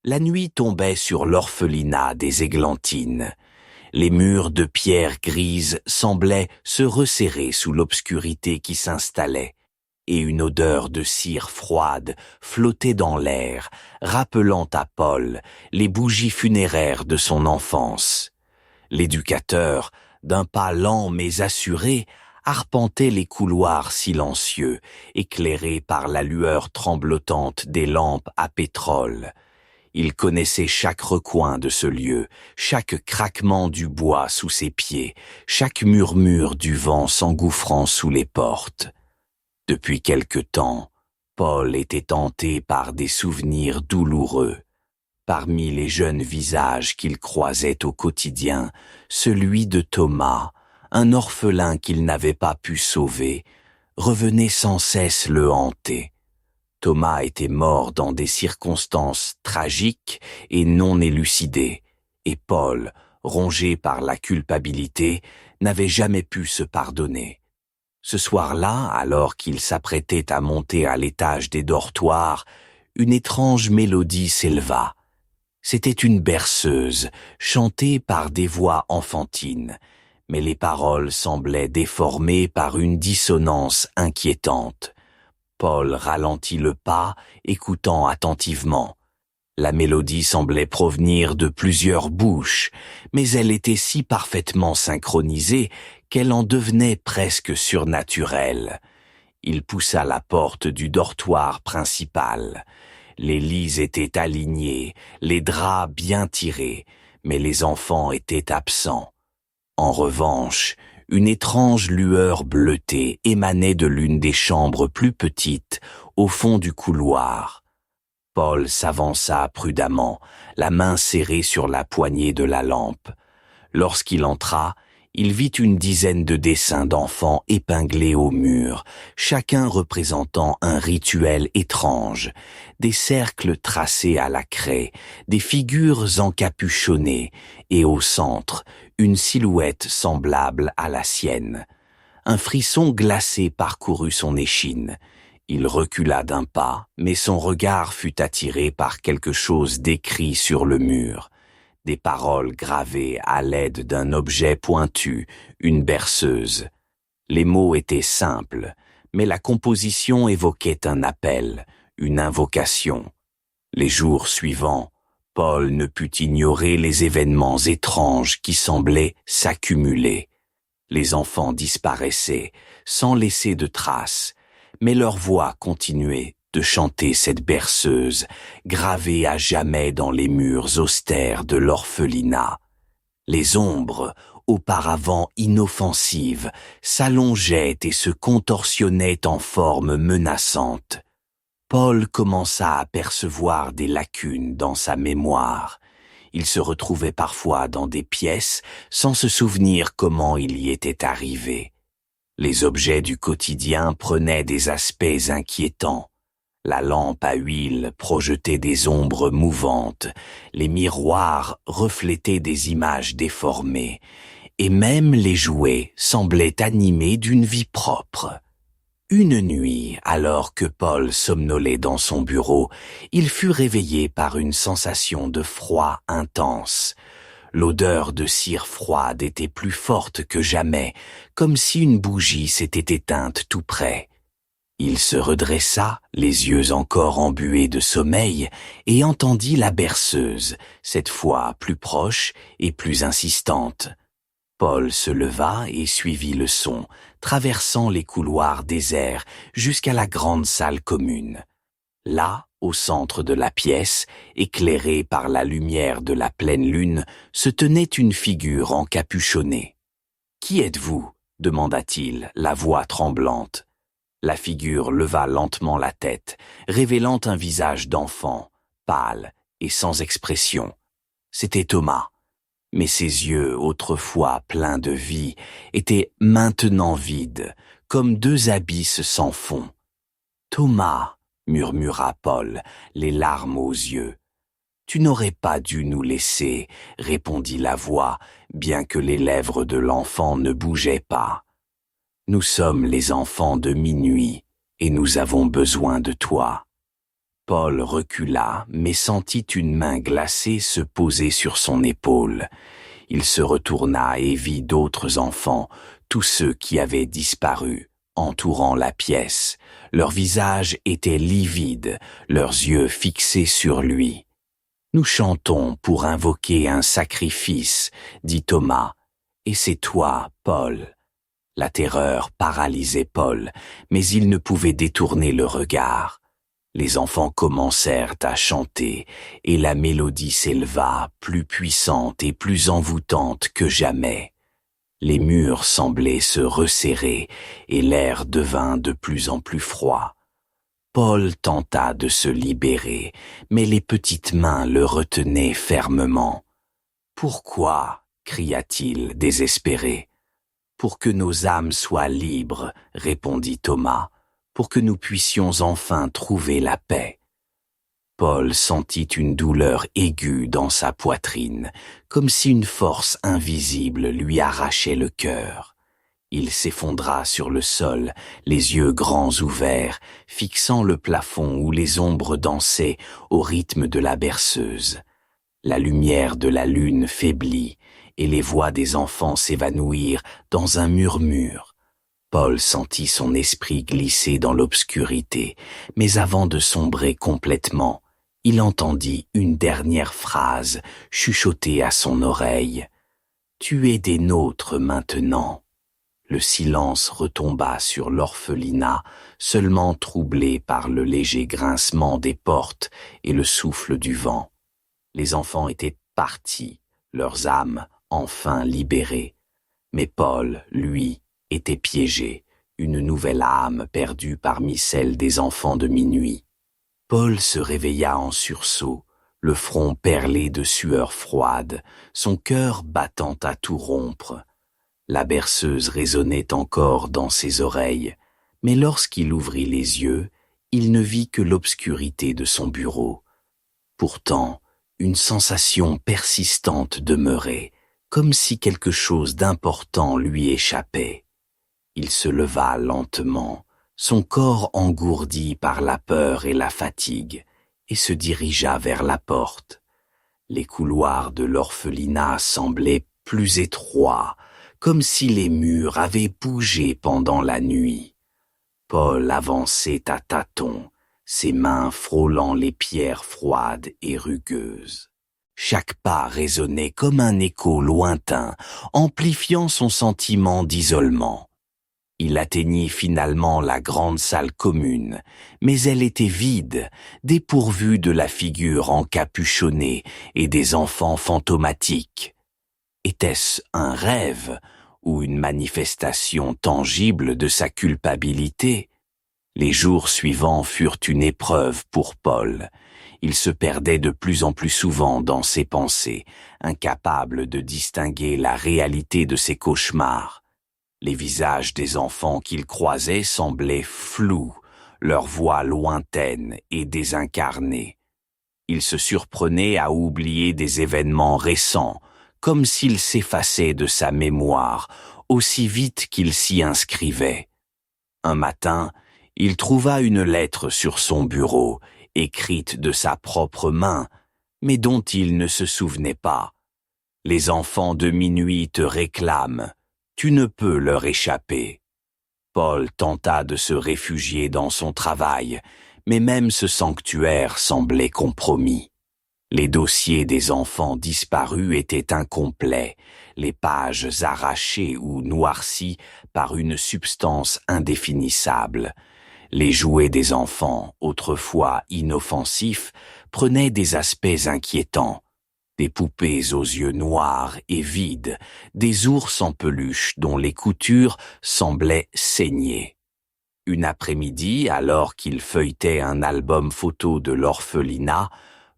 La nuit tombait sur l'orphelinat des Églantines. Les murs de pierre grise semblaient se resserrer sous l'obscurité qui s'installait, et une odeur de cire froide flottait dans l'air, rappelant à Paul les bougies funéraires de son enfance. L'éducateur, d'un pas lent mais assuré, arpentait les couloirs silencieux, éclairés par la lueur tremblotante des lampes à pétrole. Il connaissait chaque recoin de ce lieu, chaque craquement du bois sous ses pieds, chaque murmure du vent s'engouffrant sous les portes. Depuis quelque temps, Paul était hanté par des souvenirs douloureux. Parmi les jeunes visages qu'il croisait au quotidien, celui de Thomas, un orphelin qu'il n'avait pas pu sauver, revenait sans cesse le hanter. Thomas était mort dans des circonstances tragiques et non élucidées, et Paul, rongé par la culpabilité, n'avait jamais pu se pardonner. Ce soir-là, alors qu'il s'apprêtait à monter à l'étage des dortoirs, une étrange mélodie s'éleva. C'était une berceuse, chantée par des voix enfantines, mais les paroles semblaient déformées par une dissonance inquiétante. Paul ralentit le pas, écoutant attentivement. La mélodie semblait provenir de plusieurs bouches, mais elle était si parfaitement synchronisée qu'elle en devenait presque surnaturelle. Il poussa la porte du dortoir principal. Les lits étaient alignés, les draps bien tirés, mais les enfants étaient absents. En revanche, une étrange lueur bleutée émanait de l'une des chambres plus petites, au fond du couloir. Paul s'avança prudemment, la main serrée sur la poignée de la lampe. Lorsqu'il entra, il vit une dizaine de dessins d'enfants épinglés au mur, chacun représentant un rituel étrange, des cercles tracés à la craie, des figures encapuchonnées, et au centre, une silhouette semblable à la sienne. Un frisson glacé parcourut son échine. Il recula d'un pas, mais son regard fut attiré par quelque chose d'écrit sur le mur. Des paroles gravées à l'aide d'un objet pointu, une berceuse. Les mots étaient simples, mais la composition évoquait un appel, une invocation. Les jours suivants, Paul ne put ignorer les événements étranges qui semblaient s'accumuler. Les enfants disparaissaient, sans laisser de traces, mais leur voix continuait de chanter cette berceuse, gravée à jamais dans les murs austères de l'orphelinat. Les ombres, auparavant inoffensives, s'allongeaient et se contorsionnaient en formes menaçantes. Paul commença à percevoir des lacunes dans sa mémoire. Il se retrouvait parfois dans des pièces sans se souvenir comment il y était arrivé. Les objets du quotidien prenaient des aspects inquiétants. La lampe à huile projetait des ombres mouvantes, les miroirs reflétaient des images déformées, et même les jouets semblaient animés d'une vie propre. Une nuit, alors que Paul somnolait dans son bureau, il fut réveillé par une sensation de froid intense. L'odeur de cire froide était plus forte que jamais, comme si une bougie s'était éteinte tout près. Il se redressa, les yeux encore embués de sommeil, et entendit la berceuse, cette fois plus proche et plus insistante. Paul se leva et suivit le son, traversant les couloirs déserts jusqu'à la grande salle commune. Là, au centre de la pièce, éclairée par la lumière de la pleine lune, se tenait une figure encapuchonnée. « Qui êtes-vous » demanda-t-il, la voix tremblante. La figure leva lentement la tête, révélant un visage d'enfant, pâle et sans expression. C'était Thomas, mais ses yeux, autrefois pleins de vie, étaient maintenant vides, comme deux abysses sans fond. « Thomas » murmura Paul, les larmes aux yeux. « Tu n'aurais pas dû nous laisser, » répondit la voix, bien que les lèvres de l'enfant ne bougeaient pas. « Nous sommes les enfants de minuit, et nous avons besoin de toi. » Paul recula, mais sentit une main glacée se poser sur son épaule. Il se retourna et vit d'autres enfants, tous ceux qui avaient disparu, entourant la pièce. Leurs visages étaient livides, leurs yeux fixés sur lui. « Nous chantons pour invoquer un sacrifice, dit Thomas. Et c'est toi, Paul. » La terreur paralysait Paul, mais il ne pouvait détourner le regard. Les enfants commencèrent à chanter, et la mélodie s'éleva, plus puissante et plus envoûtante que jamais. Les murs semblaient se resserrer, et l'air devint de plus en plus froid. Paul tenta de se libérer, mais les petites mains le retenaient fermement. « Pourquoi ?» cria-t-il, désespéré. « Pour que nos âmes soient libres, » répondit Thomas. Pour que nous puissions enfin trouver la paix. Paul sentit une douleur aiguë dans sa poitrine, comme si une force invisible lui arrachait le cœur. Il s'effondra sur le sol, les yeux grands ouverts, fixant le plafond où les ombres dansaient au rythme de la berceuse. La lumière de la lune faiblit, et les voix des enfants s'évanouirent dans un murmure. Paul sentit son esprit glisser dans l'obscurité, mais avant de sombrer complètement, il entendit une dernière phrase chuchotée à son oreille. « Tu es des nôtres maintenant. » Le silence retomba sur l'orphelinat, seulement troublé par le léger grincement des portes et le souffle du vent. Les enfants étaient partis, leurs âmes enfin libérées. Mais Paul, lui, était piégé, une nouvelle âme perdue parmi celles des enfants de minuit. Paul se réveilla en sursaut, le front perlé de sueur froide, son cœur battant à tout rompre. La berceuse résonnait encore dans ses oreilles, mais lorsqu'il ouvrit les yeux, il ne vit que l'obscurité de son bureau. Pourtant, une sensation persistante demeurait, comme si quelque chose d'important lui échappait. Il se leva lentement, son corps engourdi par la peur et la fatigue, et se dirigea vers la porte. Les couloirs de l'orphelinat semblaient plus étroits, comme si les murs avaient bougé pendant la nuit. Paul avançait à tâtons, ses mains frôlant les pierres froides et rugueuses. Chaque pas résonnait comme un écho lointain, amplifiant son sentiment d'isolement. Il atteignit finalement la grande salle commune, mais elle était vide, dépourvue de la figure encapuchonnée et des enfants fantomatiques. Était-ce un rêve ou une manifestation tangible de sa culpabilité? Les jours suivants furent une épreuve pour Paul. Il se perdait de plus en plus souvent dans ses pensées, incapable de distinguer la réalité de ses cauchemars. Les visages des enfants qu'il croisait semblaient flous, leurs voix lointaines et désincarnées. Il se surprenait à oublier des événements récents, comme s'ils s'effaçaient de sa mémoire, aussi vite qu'il s'y inscrivait. Un matin, il trouva une lettre sur son bureau, écrite de sa propre main, mais dont il ne se souvenait pas. « Les enfants de minuit te réclament. Tu ne peux leur échapper. » Paul tenta de se réfugier dans son travail, mais même ce sanctuaire semblait compromis. Les dossiers des enfants disparus étaient incomplets, les pages arrachées ou noircies par une substance indéfinissable. Les jouets des enfants, autrefois inoffensifs, prenaient des aspects inquiétants. Des poupées aux yeux noirs et vides, des ours en peluche dont les coutures semblaient saigner. Une après-midi, alors qu'il feuilletait un album photo de l'orphelinat,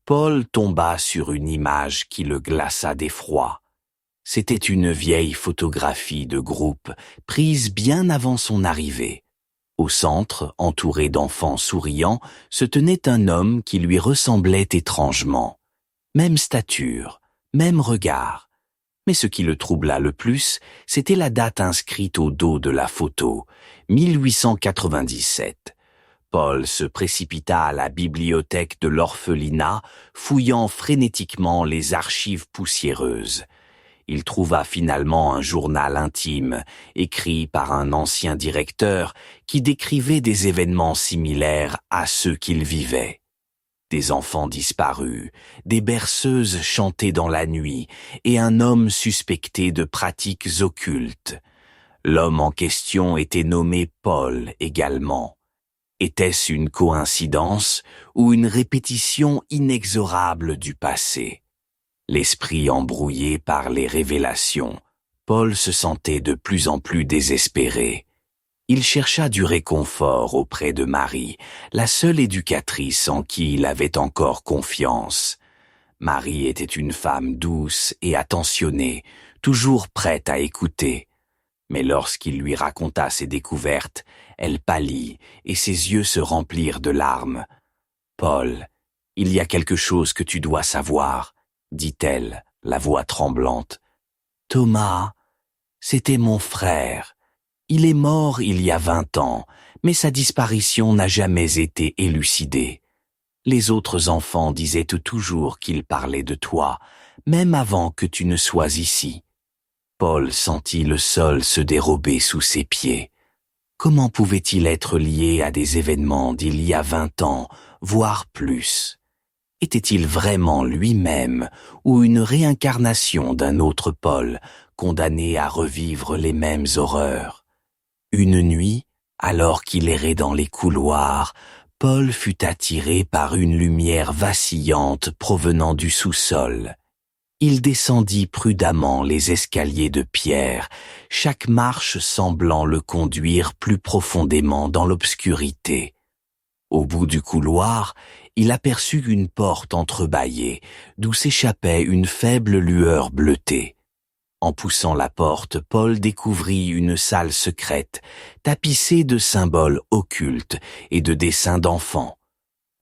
Paul tomba sur une image qui le glaça d'effroi. C'était une vieille photographie de groupe, prise bien avant son arrivée. Au centre, entouré d'enfants souriants, se tenait un homme qui lui ressemblait étrangement. Même stature, même regard. Mais ce qui le troubla le plus, c'était la date inscrite au dos de la photo, 1897. Paul se précipita à la bibliothèque de l'orphelinat, fouillant frénétiquement les archives poussiéreuses. Il trouva finalement un journal intime, écrit par un ancien directeur qui décrivait des événements similaires à ceux qu'il vivait. Des enfants disparus, des berceuses chantées dans la nuit et un homme suspecté de pratiques occultes. L'homme en question était nommé Paul également. Était-ce une coïncidence ou une répétition inexorable du passé? L'esprit embrouillé par les révélations, Paul se sentait de plus en plus désespéré. Il chercha du réconfort auprès de Marie, la seule éducatrice en qui il avait encore confiance. Marie était une femme douce et attentionnée, toujours prête à écouter. Mais lorsqu'il lui raconta ses découvertes, elle pâlit et ses yeux se remplirent de larmes. « Paul, il y a quelque chose que tu dois savoir, » dit-elle, la voix tremblante. « Thomas, c'était mon frère. Il est mort il y a 20 ans, mais sa disparition n'a jamais été élucidée. Les autres enfants disaient toujours qu'il parlait de toi, même avant que tu ne sois ici. » Paul sentit le sol se dérober sous ses pieds. Comment pouvait-il être lié à des événements d'il y a 20 ans, voire plus? Était-il vraiment lui-même ou une réincarnation d'un autre Paul, condamné à revivre les mêmes horreurs? Une nuit, alors qu'il errait dans les couloirs, Paul fut attiré par une lumière vacillante provenant du sous-sol. Il descendit prudemment les escaliers de pierre, chaque marche semblant le conduire plus profondément dans l'obscurité. Au bout du couloir, il aperçut une porte entrebâillée, d'où s'échappait une faible lueur bleutée. En poussant la porte, Paul découvrit une salle secrète, tapissée de symboles occultes et de dessins d'enfants.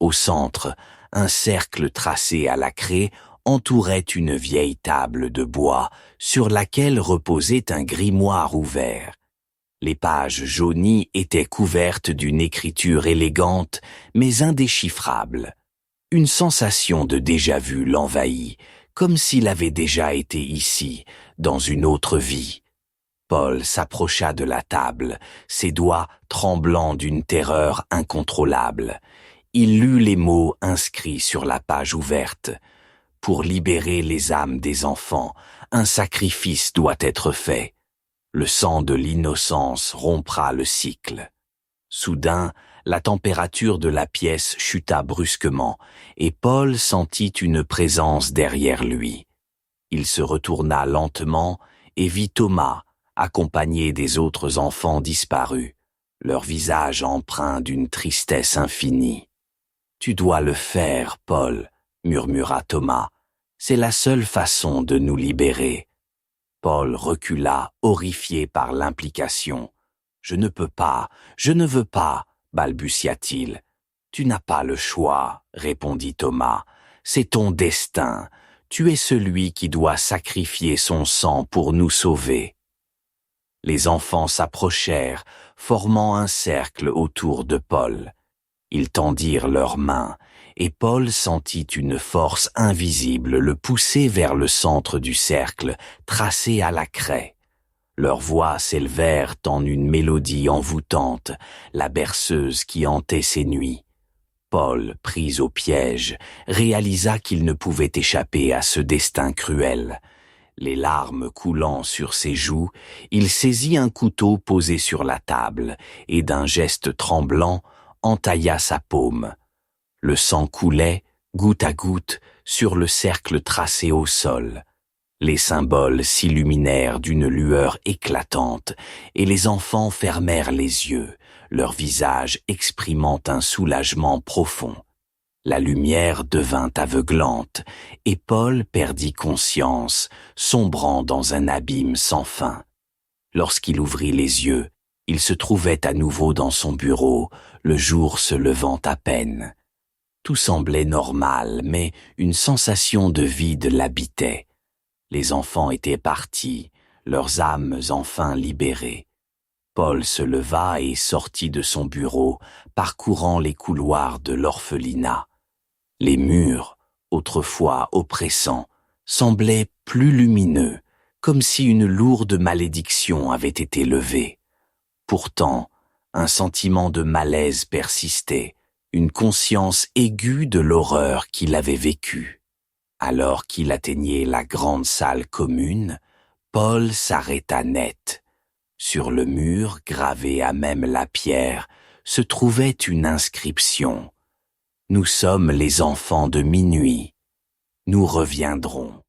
Au centre, un cercle tracé à la craie entourait une vieille table de bois sur laquelle reposait un grimoire ouvert. Les pages jaunies étaient couvertes d'une écriture élégante mais indéchiffrable. Une sensation de déjà-vu l'envahit, comme s'il avait déjà été ici, dans une autre vie. Paul s'approcha de la table, ses doigts tremblant d'une terreur incontrôlable. Il lut les mots inscrits sur la page ouverte. Pour libérer les âmes des enfants, un sacrifice doit être fait. Le sang de l'innocence rompra le cycle. Soudain, la température de la pièce chuta brusquement, et Paul sentit une présence derrière lui. Il se retourna lentement et vit Thomas, accompagné des autres enfants disparus, leur visage empreint d'une tristesse infinie. « Tu dois le faire, Paul, » murmura Thomas. « C'est la seule façon de nous libérer. » Paul recula, horrifié par l'implication. « Je ne peux pas, je ne veux pas, » balbutia-t-il. « Tu n'as pas le choix, » répondit Thomas. « C'est ton destin. Tu es celui qui doit sacrifier son sang pour nous sauver. » Les enfants s'approchèrent, formant un cercle autour de Paul. Ils tendirent leurs mains, et Paul sentit une force invisible le pousser vers le centre du cercle, tracé à la craie. Leurs voix s'élevèrent en une mélodie envoûtante, la berceuse qui hantait ses nuits. Paul, pris au piège, réalisa qu'il ne pouvait échapper à ce destin cruel. Les larmes coulant sur ses joues, il saisit un couteau posé sur la table et d'un geste tremblant, entailla sa paume. Le sang coulait, goutte à goutte, sur le cercle tracé au sol. Les symboles s'illuminèrent d'une lueur éclatante et les enfants fermèrent les yeux, leur visage exprimant un soulagement profond. La lumière devint aveuglante et Paul perdit conscience, sombrant dans un abîme sans fin. Lorsqu'il ouvrit les yeux, il se trouvait à nouveau dans son bureau, le jour se levant à peine. Tout semblait normal, mais une sensation de vide l'habitait. Les enfants étaient partis, leurs âmes enfin libérées. Paul se leva et sortit de son bureau, parcourant les couloirs de l'orphelinat. Les murs, autrefois oppressants, semblaient plus lumineux, comme si une lourde malédiction avait été levée. Pourtant, un sentiment de malaise persistait, une conscience aiguë de l'horreur qu'il avait vécue. Alors qu'il atteignait la grande salle commune, Paul s'arrêta net. Sur le mur, gravé à même la pierre, se trouvait une inscription. « Nous sommes les enfants de minuit. Nous reviendrons. »